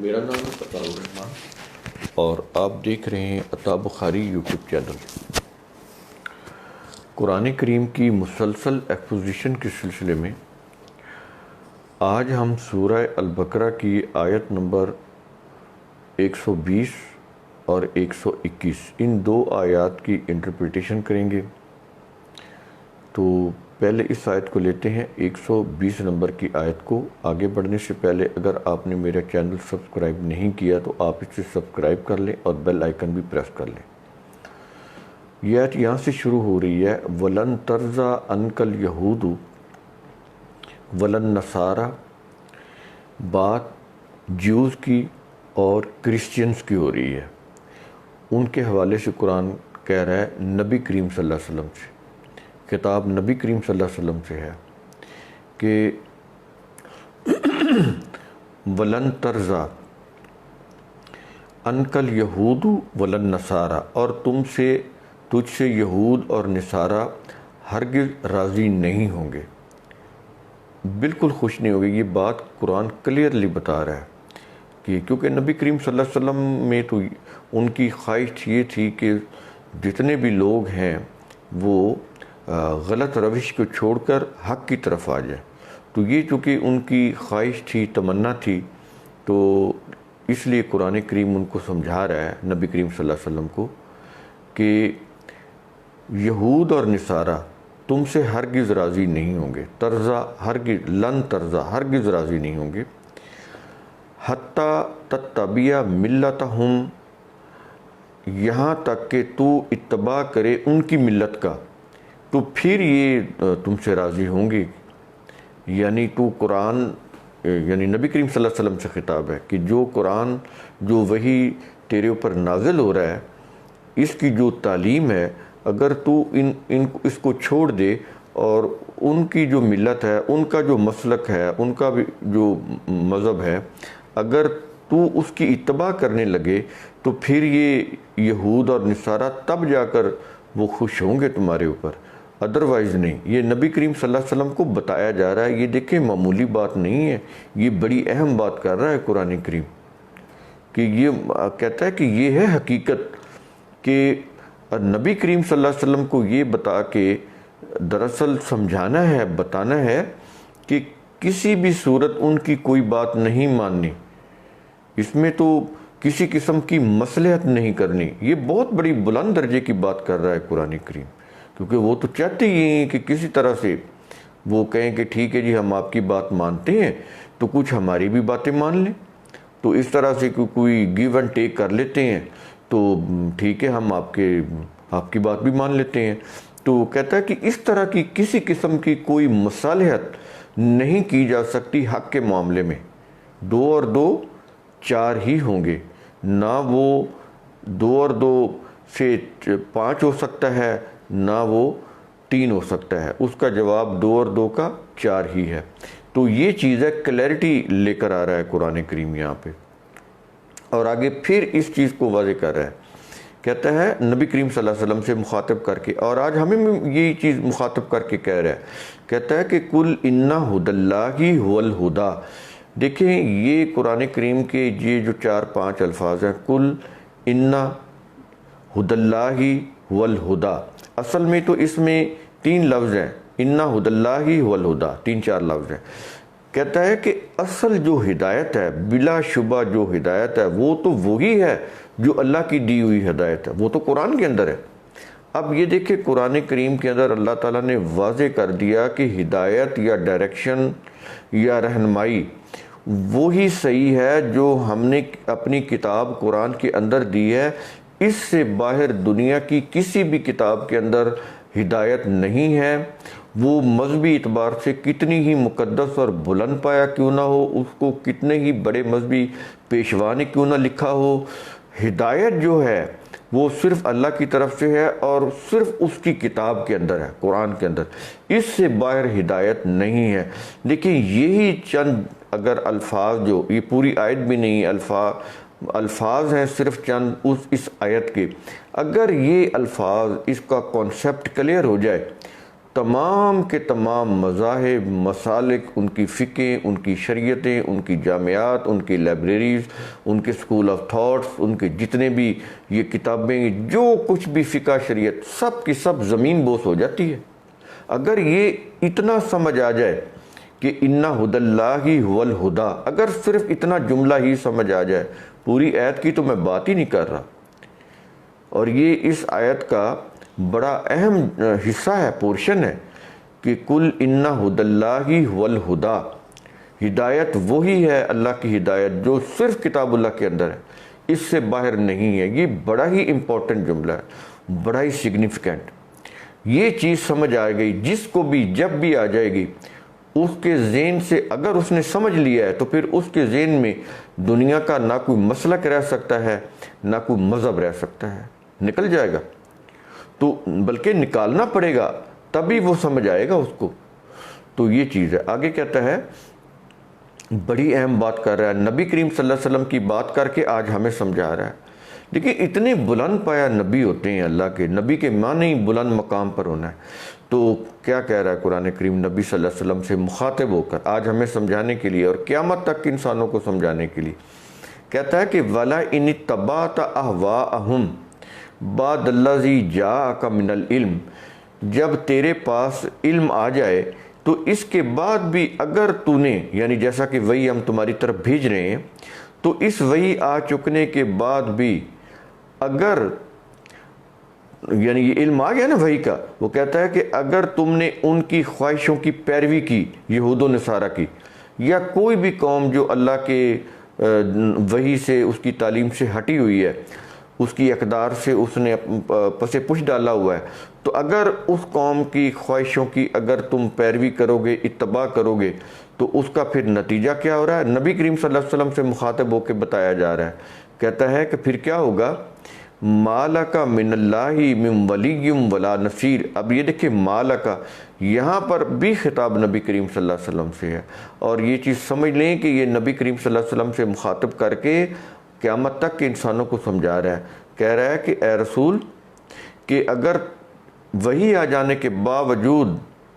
میرا نام ہے عطاء الرحمان اور آپ دیکھ رہے ہیں عطاء بخاری یوٹیوب چینل۔ قرآن کریم کی مسلسل ایکسپوزیشن کے سلسلے میں آج ہم سورہ البقرہ کی آیت نمبر 120 اور 121 ان دو آیات کی انٹرپریٹیشن کریں گے۔ تو پہلے اس آیت کو لیتے ہیں 120 نمبر کی آیت کو۔ آگے بڑھنے سے پہلے اگر آپ نے میرا چینل سبسکرائب نہیں کیا تو آپ اسے سبسکرائب کر لیں اور بیل آئیکن بھی پریس کر لیں۔ یہ آیت یہاں سے شروع ہو رہی ہے وَلَن تَرْضَىٰ عَنْكَ الْيَهُودُ وَلَا النَّصَارَىٰ۔ بات جیوز کی اور کرسچنز کی ہو رہی ہے۔ ان کے حوالے سے قرآن کہہ رہا ہے نبی کریم صلی اللہ علیہ وسلم سے، خطاب نبی کریم صلی اللہ علیہ وسلم سے ہے کہ وَلَن تَرْضَىٰ عَنْكَ الْيَهُودُ وَلَا النَّصَارَىٰ، اور تجھ سے یہود اور نصارہ ہرگز راضی نہیں ہوں گے، بالکل خوش نہیں ہوگے۔ یہ بات قرآن کلیئرلی بتا رہا ہے کہ کیونکہ نبی کریم صلی اللہ علیہ وسلم میں تو ان کی خواہش یہ تھی کہ جتنے بھی لوگ ہیں وہ غلط روش کو چھوڑ کر حق کی طرف آ جائیں۔ تو یہ چونکہ ان کی خواہش تھی، تمنا تھی، تو اس لیے قرآن کریم ان کو سمجھا رہا ہے نبی کریم صلی اللہ علیہ وسلم کو کہ یہود اور نصارہ تم سے ہرگز راضی نہیں ہوں گے، ترضا ہرگز، لن ترضا ہرگز راضی نہیں ہوں گے، حتیٰ تتبع ملتہم، یہاں تک کہ تو اتباع کرے ان کی ملت کا، تو پھر یہ تم سے راضی ہوں گے۔ یعنی تو قرآن، یعنی نبی کریم صلی اللہ علیہ وسلم سے خطاب ہے کہ جو قرآن، جو وحی تیرے اوپر نازل ہو رہا ہے، اس کی جو تعلیم ہے، اگر تو اس کو چھوڑ دے اور ان کی جو ملت ہے، ان کا جو مسلک ہے، ان کا بھی جو مذہب ہے، اگر تو اس کی اتباع کرنے لگے تو پھر یہ یہود اور نصارہ تب جا کر وہ خوش ہوں گے تمہارے اوپر، ادروائز نہیں۔ یہ نبی کریم صلی اللہ علیہ وسلم کو بتایا جا رہا ہے۔ یہ دیکھیں معمولی بات نہیں ہے، یہ بڑی اہم بات کر رہا ہے قرآن کریم، کہ یہ کہتا ہے کہ یہ ہے حقیقت کہ نبی کریم صلی اللہ علیہ وسلم کو یہ بتا کے دراصل سمجھانا ہے، بتانا ہے کہ کسی بھی صورت ان کی کوئی بات نہیں ماننی، اس میں تو کسی قسم کی مصلحت نہیں کرنی۔ یہ بہت بڑی بلند درجے کی بات کر رہا ہے قرآن کریم، کیونکہ وہ تو چاہتے ہی ہیں کہ کسی طرح سے وہ کہیں کہ ٹھیک ہے جی ہم آپ کی بات مانتے ہیں تو کچھ ہماری بھی باتیں مان لیں، تو اس طرح سے کوئی گیو اینڈ ٹیک کر لیتے ہیں، تو ٹھیک ہے ہم آپ کی بات بھی مان لیتے ہیں۔ تو کہتا ہے کہ اس طرح کی کسی قسم کی کوئی مصالحت نہیں کی جا سکتی حق کے معاملے میں۔ 2 اور 2 4 ہی ہوں گے، نہ وہ 2 اور 2 سے 5 ہو سکتا ہے، نہ وہ 3 ہو سکتا ہے۔ اس کا جواب 2 اور 2 کا 4 ہی ہے۔ تو یہ چیز ہے، کلیئرٹی لے کر آ رہا ہے قرآن کریم یہاں پہ، اور آگے پھر اس چیز کو واضح کر رہا ہے۔ کہتا ہے نبی کریم صلی اللہ علیہ وسلم سے مخاطب کر کے، اور آج ہمیں یہی چیز مخاطب کر کے کہہ رہا ہے، کہتا ہے کہ قُلْ إِنَّ هُدَى اللَّهِ هُوَ الْهُدَىٰ۔ دیکھیں یہ قرآن کریم کے یہ جو 4-5 الفاظ ہیں، قُلْ إِنَّ هُدَى اللَّهِ هُوَ الْهُدَىٰ، اصل میں تو اس میں 3 لفظ ہیں، إِنَّ هُدَى اللَّهِ هُوَ الْهُدَىٰ، 3-4 لفظ ہیں۔ کہتا ہے کہ اصل جو ہدایت ہے، بلا شبہ جو ہدایت ہے، وہ تو وہی ہے جو اللہ کی دی ہوئی ہدایت ہے، وہ تو قرآن کے اندر ہے۔ اب یہ دیکھیں قرآن کریم کے اندر اللہ تعالیٰ نے واضح کر دیا کہ ہدایت یا ڈائریکشن یا رہنمائی وہی صحیح ہے جو ہم نے اپنی کتاب قرآن کے اندر دی ہے۔ اس سے باہر دنیا کی کسی بھی کتاب کے اندر ہدایت نہیں ہے، وہ مذہبی اعتبار سے کتنی ہی مقدس اور بلند پایا کیوں نہ ہو، اس کو کتنے ہی بڑے مذہبی پیشوا نے کیوں نہ لکھا ہو، ہدایت جو ہے وہ صرف اللہ کی طرف سے ہے اور صرف اس کی کتاب کے اندر ہے، قرآن کے اندر، اس سے باہر ہدایت نہیں ہے۔ لیکن یہی چند اگر الفاظ، جو یہ پوری آیت بھی نہیں، الفاظ ہیں صرف چند اس آیت کے، اگر یہ الفاظ، اس کا کانسیپٹ کلیئر ہو جائے تمام کے تمام مذاہب، مسالک، ان کی فقہیں، ان کی شریعتیں، ان کی جامعات، ان کی لائبریریز، ان کے سکول آف تھاٹس، ان کے جتنے بھی یہ کتابیں، جو کچھ بھی فقہ شریعت، سب کی سب زمین بوس ہو جاتی ہے۔ اگر یہ اتنا سمجھ آ جائے کہ اِنَّ هُدَى اللَّهِ هُوَ الْهُدَى، اگر صرف اتنا جملہ ہی سمجھ آ جائے، پوری آیت کی تو میں بات ہی نہیں کر رہا، اور یہ اس آیت کا بڑا اہم حصہ ہے، پورشن ہے کہ کل اِنَّ هُدَى اللَّهِ هُوَ الْهُدَى، ہدایت وہی ہے اللہ کی ہدایت جو صرف کتاب اللہ کے اندر ہے، اس سے باہر نہیں ہے۔ یہ بڑا ہی امپورٹنٹ جملہ ہے، بڑا ہی سگنیفیکنٹ۔ یہ چیز سمجھ آ گئی، جس کو بھی جب بھی آ جائے گی، اس کے ذہن سے اگر اس نے سمجھ لیا ہے تو پھر اس کے ذہن میں دنیا کا نہ کوئی مسلک رہ سکتا ہے، نہ کوئی مذہب رہ سکتا ہے، نکل جائے گا، تو بلکہ نکالنا پڑے گا، تبھی وہ سمجھ آئے گا اس کو۔ تو یہ چیز ہے۔ آگے کہتا ہے، بڑی اہم بات کر رہا ہے، نبی کریم صلی اللہ علیہ وسلم کی بات کر کے آج ہمیں سمجھا رہا ہے۔ دیکھیں اتنے بلند پایا نبی ہوتے ہیں اللہ کے، نبی کے معنی بلند مقام پر ہونا ہے۔ تو کیا کہہ رہا ہے قرآن کریم نبی صلی اللہ علیہ وسلم سے مخاطب ہو کر آج ہمیں سمجھانے کے لیے اور قیامت تک انسانوں کو سمجھانے کے لیے؟ کہتا ہے کہ وَلَا إِنِ اتَّبَعْتَ أَهْوَاءَهُمْ بَعْدَ الَّذِي جَاءَكَ مِنَ الْعِلْمِ، جب تیرے پاس علم آ جائے تو اس کے بعد بھی اگر تو نے، یعنی جیسا کہ وہی ہم تمہاری طرف بھیج رہے ہیں، تو اس وہی آ چکنے کے بعد بھی اگر، یعنی یہ علم آ گیا نا وحی کا، وہ کہتا ہے کہ اگر تم نے ان کی خواہشوں کی پیروی کی، یہود و نصارہ کی، یا کوئی بھی قوم جو اللہ کے وحی سے، اس کی تعلیم سے ہٹی ہوئی ہے، اس کی اقدار سے اس نے پس پش ڈالا ہوا ہے، تو اگر اس قوم کی خواہشوں کی اگر تم پیروی کرو گے، اتباع کرو گے، تو اس کا پھر نتیجہ کیا ہو رہا ہے؟ نبی کریم صلی اللہ علیہ وسلم سے مخاطب ہو کے بتایا جا رہا ہے، کہتا ہے کہ پھر کیا ہوگا؟ مَالَكَ مِنَ اللَّهِ مِن وَلِيٍّ وَلَا نَصِيرٍ۔ اب یہ دیکھیں مالکا، یہاں پر بھی خطاب نبی کریم صلی اللہ علیہ وسلم سے ہے، اور یہ چیز سمجھ لیں کہ یہ نبی کریم صلی اللہ علیہ وسلم سے مخاطب کر کے قیامت تک کے انسانوں کو سمجھا رہا ہے۔ کہہ رہا ہے کہ اے رسول، کہ اگر وہی آ جانے کے باوجود،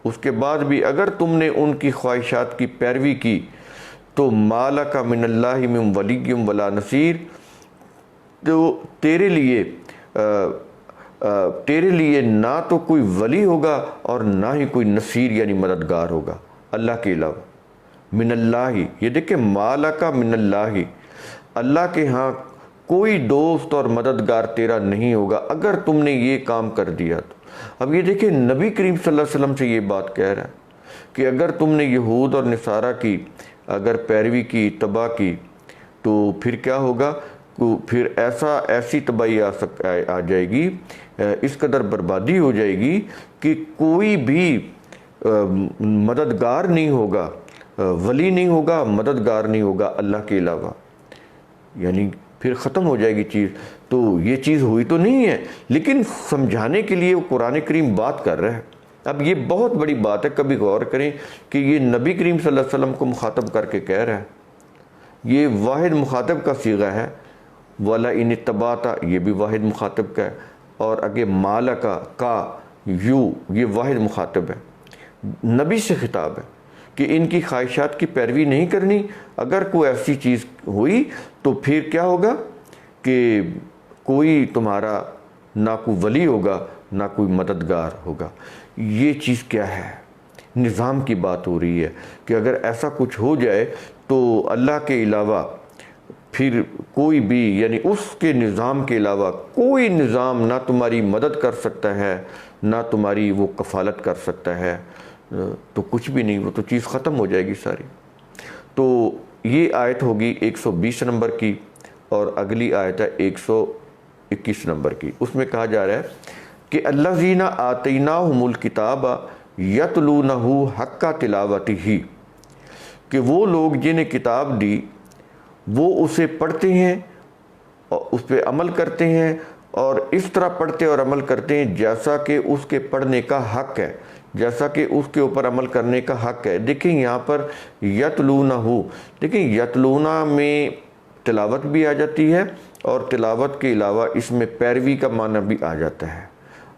اس کے بعد بھی اگر تم نے ان کی خواہشات کی پیروی کی، تو مالک من اللہ من ولی ولا نصیر، تو تیرے لیے نہ تو کوئی ولی ہوگا اور نہ ہی کوئی نصیر یعنی مددگار ہوگا اللہ کے علاوہ۔ من اللہ، یہ دیکھیں مالک من اللہ، اللہ کے ہاں کوئی دوست اور مددگار تیرا نہیں ہوگا اگر تم نے یہ کام کر دیا تو۔ اب یہ دیکھیں نبی کریم صلی اللہ علیہ وسلم سے یہ بات کہہ رہا ہے کہ اگر تم نے یہود اور نصارہ کی اگر پیروی کی، اتباع کی، تو پھر کیا ہوگا؟ پھر ایسی تباہی آ جائے گی، اس قدر بربادی ہو جائے گی کہ کوئی بھی مددگار نہیں ہوگا، ولی نہیں ہوگا، مددگار نہیں ہوگا اللہ کے علاوہ، یعنی پھر ختم ہو جائے گی چیز۔ تو یہ چیز ہوئی تو نہیں ہے، لیکن سمجھانے کے لیے وہ قرآن کریم بات کر رہا ہے۔ اب یہ بہت بڑی بات ہے، کبھی غور کریں کہ یہ نبی کریم صلی اللہ علیہ وسلم کو مخاطب کر کے کہہ رہا ہے، یہ واحد مخاطب کا صیغہ ہے۔ وَلَا إِنِ اتَّبَعْتَ، یہ بھی واحد مخاطب کا ہے، اور اگے مالکا کا یو، یہ واحد مخاطب ہے، نبی سے خطاب ہے کہ ان کی خواہشات کی پیروی نہیں کرنی۔ اگر کوئی ایسی چیز ہوئی تو پھر کیا ہوگا کہ کوئی تمہارا نہ کوئی ولی ہوگا نہ کوئی مددگار ہوگا۔ یہ چیز کیا ہے؟ نظام کی بات ہو رہی ہے کہ اگر ایسا کچھ ہو جائے تو اللہ کے علاوہ پھر کوئی بھی، یعنی اس کے نظام کے علاوہ کوئی نظام نہ تمہاری مدد کر سکتا ہے، نہ تمہاری وہ کفالت کر سکتا ہے، تو کچھ بھی نہیں، وہ تو چیز ختم ہو جائے گی ساری۔ تو یہ آیت ہوگی 120 نمبر کی، اور اگلی آیت ہے 121 نمبر کی۔ اس میں کہا جا رہا ہے کہ الذین آتیناہم الکتاب یتلونہ حق تلاوتہ، کہ وہ لوگ جنہیں کتاب دی وہ اسے پڑھتے ہیں اور اس پہ عمل کرتے ہیں، اور اس طرح پڑھتے اور عمل کرتے ہیں جیسا کہ اس کے پڑھنے کا حق ہے، جیسا کہ اس کے اوپر عمل کرنے کا حق ہے۔ دیکھیں یہاں پر یتلونہ، دیکھیں یتلونہ میں تلاوت بھی آ جاتی ہے، اور تلاوت کے علاوہ اس میں پیروی کا معنی بھی آ جاتا ہے،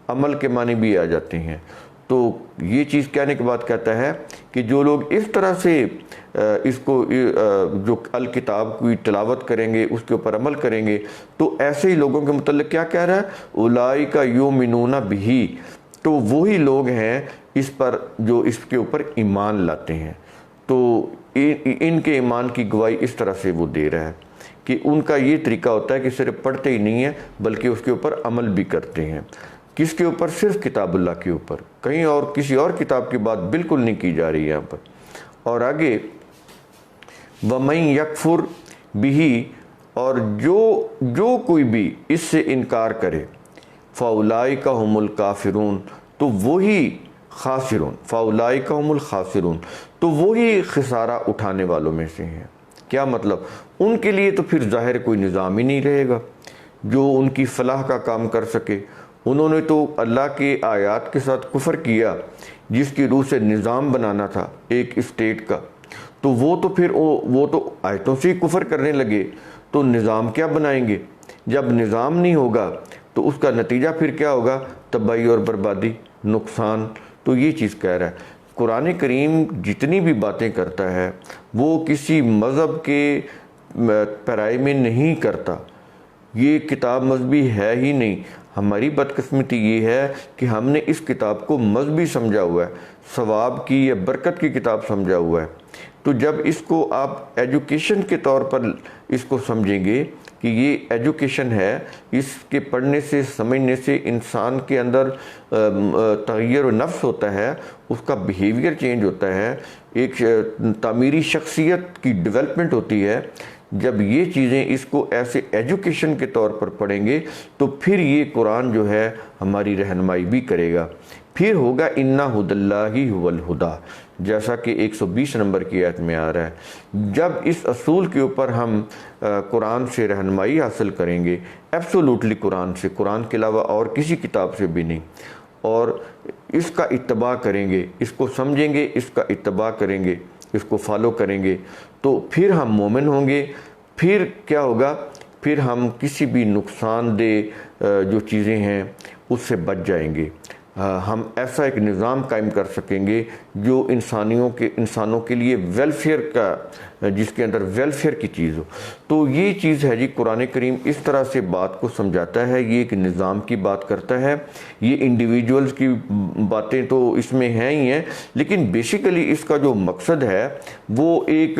عمل کے معنی بھی آ جاتے ہیں۔ تو یہ چیز کہنے کے بعد کہتا ہے کہ جو لوگ اس طرح سے اس کو جو الکتاب کی تلاوت کریں گے، اس کے اوپر عمل کریں گے، تو ایسے ہی لوگوں کے متعلق کیا کہہ رہا ہے؟ اولئک یؤمنون بہ، تو وہی لوگ ہیں اس پر جو اس کے اوپر ایمان لاتے ہیں۔ تو ان کے ایمان کی گواہی اس طرح سے وہ دے رہا ہے کہ ان کا یہ طریقہ ہوتا ہے کہ صرف پڑھتے ہی نہیں ہیں بلکہ اس کے اوپر عمل بھی کرتے ہیں۔ کس کے اوپر؟ صرف کتاب اللہ کے اوپر، کہیں اور کسی اور کتاب کی بات بالکل نہیں کی جا رہی ہے یہاں پر۔ اور آگے وَمَن یکفر بہ، اور جو کوئی بھی اس سے انکار کرے، فَأُولَئِکَ هُمُ الْکَافِرُونَ، تو وہی خاسرون، فَأُولَئِکَ هُمُ الْخَاسِرُونَ، تو وہی خسارہ اٹھانے والوں میں سے ہیں۔ کیا مطلب؟ ان کے لیے تو پھر ظاہر کوئی نظام ہی نہیں رہے گا جو ان کی فلاح کا کام کر سکے۔ انہوں نے تو اللہ کے آیات کے ساتھ کفر کیا جس کی روح سے نظام بنانا تھا ایک اسٹیٹ کا، تو وہ تو پھر وہ تو آیتوں سے ہی کفر کرنے لگے، تو نظام کیا بنائیں گے؟ جب نظام نہیں ہوگا تو اس کا نتیجہ پھر کیا ہوگا؟ تباہی اور بربادی، نقصان۔ تو یہ چیز کہہ رہا ہے قرآن کریم جتنی بھی باتیں کرتا ہے وہ کسی مذہب کے پیرائی میں نہیں کرتا، یہ کتاب مذہبی ہے ہی نہیں۔ ہماری بدقسمتی یہ ہے کہ ہم نے اس کتاب کو مذہبی سمجھا ہوا ہے، ثواب کی یا برکت کی کتاب سمجھا ہوا ہے۔ تو جب اس کو آپ ایجوکیشن کے طور پر اس کو سمجھیں گے کہ یہ ایجوکیشن ہے، اس کے پڑھنے سے سمجھنے سے انسان کے اندر تغیر و نفس ہوتا ہے، اس کا بیہیویئر چینج ہوتا ہے، ایک تعمیری شخصیت کی ڈیولپمنٹ ہوتی ہے۔ جب یہ چیزیں اس کو ایسے ایجوکیشن کے طور پر پڑھیں گے تو پھر یہ قرآن جو ہے ہماری رہنمائی بھی کرے گا۔ پھر ہوگا اِنَّ هُدَى اللَّهِ هُوَ الْهُدَى، جیسا کہ 120 نمبر کی آیت میں آ رہا ہے۔ جب اس اصول کے اوپر ہم قرآن سے رہنمائی حاصل کریں گے، ایبسولوٹلی قرآن سے، قرآن کے علاوہ اور کسی کتاب سے بھی نہیں، اور اس کا اتباع کریں گے، اس کو سمجھیں گے، اس کا اتباع کریں گے، اس کو فالو کریں گے، تو پھر ہم مومن ہوں گے۔ پھر کیا ہوگا؟ پھر ہم کسی بھی نقصان دہ جو چیزیں ہیں اس سے بچ جائیں گے۔ ہم ایسا ایک نظام قائم کر سکیں گے جو انسانوں کے لیے ویلفیئر کا، جس کے اندر ویلفیئر کی چیز ہو۔ تو یہ چیز ہے جی، قرآن کریم اس طرح سے بات کو سمجھاتا ہے، یہ ایک نظام کی بات کرتا ہے۔ یہ انڈیویجولز کی باتیں تو اس میں ہیں ہی ہیں، لیکن بیسیکلی اس کا جو مقصد ہے وہ ایک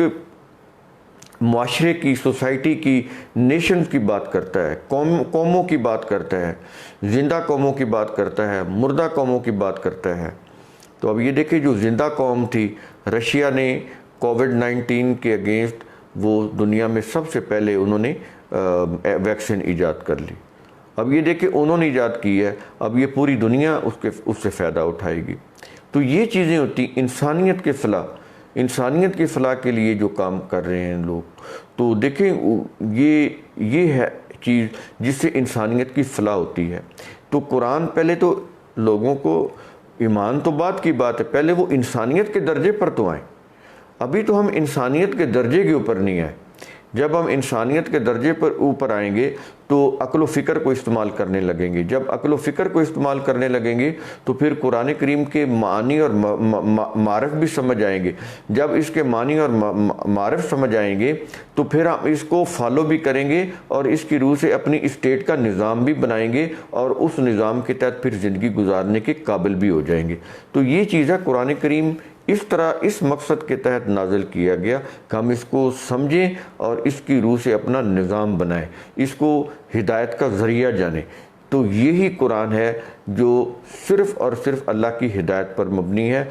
معاشرے کی، سوسائٹی کی، نیشنز کی بات کرتا ہے، قوموں کی بات کرتا ہے، زندہ قوموں کی بات کرتا ہے، مردہ قوموں کی بات کرتا ہے۔ تو اب یہ دیکھیں، جو زندہ قوم تھی، رشیا نے کووڈ-19 کے اگینسٹ وہ دنیا میں سب سے پہلے انہوں نے ویکسین ایجاد کر لی۔ اب یہ دیکھیں انہوں نے ایجاد کی ہے، اب یہ پوری دنیا اس سے فائدہ اٹھائے گی۔ تو یہ چیزیں ہوتی انسانیت کے فلاح کے لیے جو کام کر رہے ہیں لوگ۔ تو دیکھیں یہ ہے چیز جس سے انسانیت کی فلاح ہوتی ہے۔ تو قرآن پہلے تو لوگوں کو، ایمان تو بات کی بات ہے، پہلے وہ انسانیت کے درجے پر تو آئیں۔ ابھی تو ہم انسانیت کے درجے کے اوپر نہیں آئے۔ جب ہم انسانیت کے درجے پر اوپر آئیں گے تو عقل و فکر کو استعمال کرنے لگیں گے۔ جب عقل و فکر کو استعمال کرنے لگیں گے تو پھر قرآن کریم کے معنی اور معرف بھی سمجھ آئیں گے۔ جب اس کے معنی اور معرف سمجھ آئیں گے تو پھر ہم اس کو فالو بھی کریں گے اور اس کی روح سے اپنی اسٹیٹ کا نظام بھی بنائیں گے اور اس نظام کے تحت پھر زندگی گزارنے کے قابل بھی ہو جائیں گے۔ تو یہ چیز ہے، قرآن کریم اس طرح اس مقصد کے تحت نازل کیا گیا کہ ہم اس کو سمجھیں اور اس کی روح سے اپنا نظام بنائیں، اس کو ہدایت کا ذریعہ جانیں۔ تو یہی قرآن ہے جو صرف اور صرف اللہ کی ہدایت پر مبنی ہے۔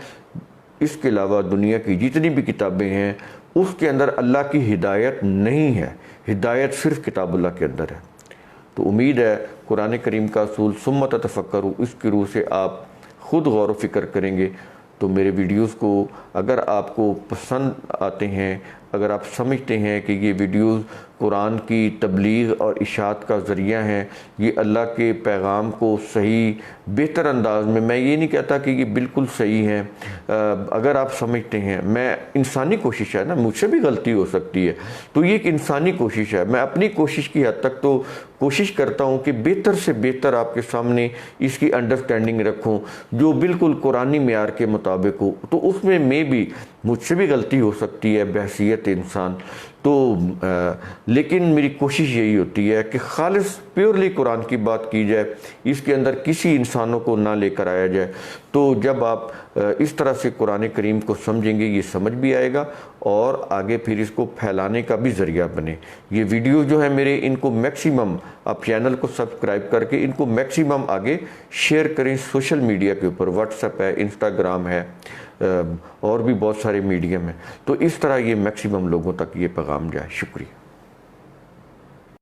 اس کے علاوہ دنیا کی جتنی بھی کتابیں ہیں اس کے اندر اللہ کی ہدایت نہیں ہے، ہدایت صرف کتاب اللہ کے اندر ہے۔ تو امید ہے قرآن کریم کا اصول ثم تتفکروا، اس کی روح سے آپ خود غور و فکر کریں گے۔ تو میرے ویڈیوز کو اگر آپ کو پسند آتے ہیں، اگر آپ سمجھتے ہیں کہ یہ ویڈیوز قرآن کی تبلیغ اور اشاعت کا ذریعہ ہیں، یہ اللہ کے پیغام کو صحیح بہتر انداز میں یہ نہیں کہتا کہ یہ بالکل صحیح ہے، اگر آپ سمجھتے ہیں، میں انسانی کوشش ہے نا، مجھ سے بھی غلطی ہو سکتی ہے، تو یہ ایک انسانی کوشش ہے، میں اپنی کوشش کی حد تک تو کوشش کرتا ہوں کہ بہتر سے بہتر آپ کے سامنے اس کی انڈرسٹینڈنگ رکھوں جو بالکل قرآنی معیار کے مطابق ہو، تو اس میں بھی مجھ سے بھی غلطی ہو سکتی ہے بحیثیت انسان، تو لیکن میری کوشش یہی ہوتی ہے کہ خالص پیورلی قرآن کی بات کی جائے، اس کے اندر کسی انسانوں کو نہ لے کر آیا جائے، تو جب آپ اس طرح سے قرآن کریم کو سمجھیں گے، یہ سمجھ بھی آئے گا اور آگے پھر اس کو پھیلانے کا بھی ذریعہ بنے۔ یہ ویڈیو جو ہے میرے، ان کو میکسیمم آپ چینل کو سبسکرائب کر کے ان کو میکسیمم آگے شیئر کریں سوشل میڈیا کے اوپر، واٹس ایپ ہے، انسٹاگرام ہے، اور بھی بہت سارے میڈیم ہیں، تو اس طرح یہ میکسیمم لوگوں تک یہ پیغام جائے۔ شکریہ۔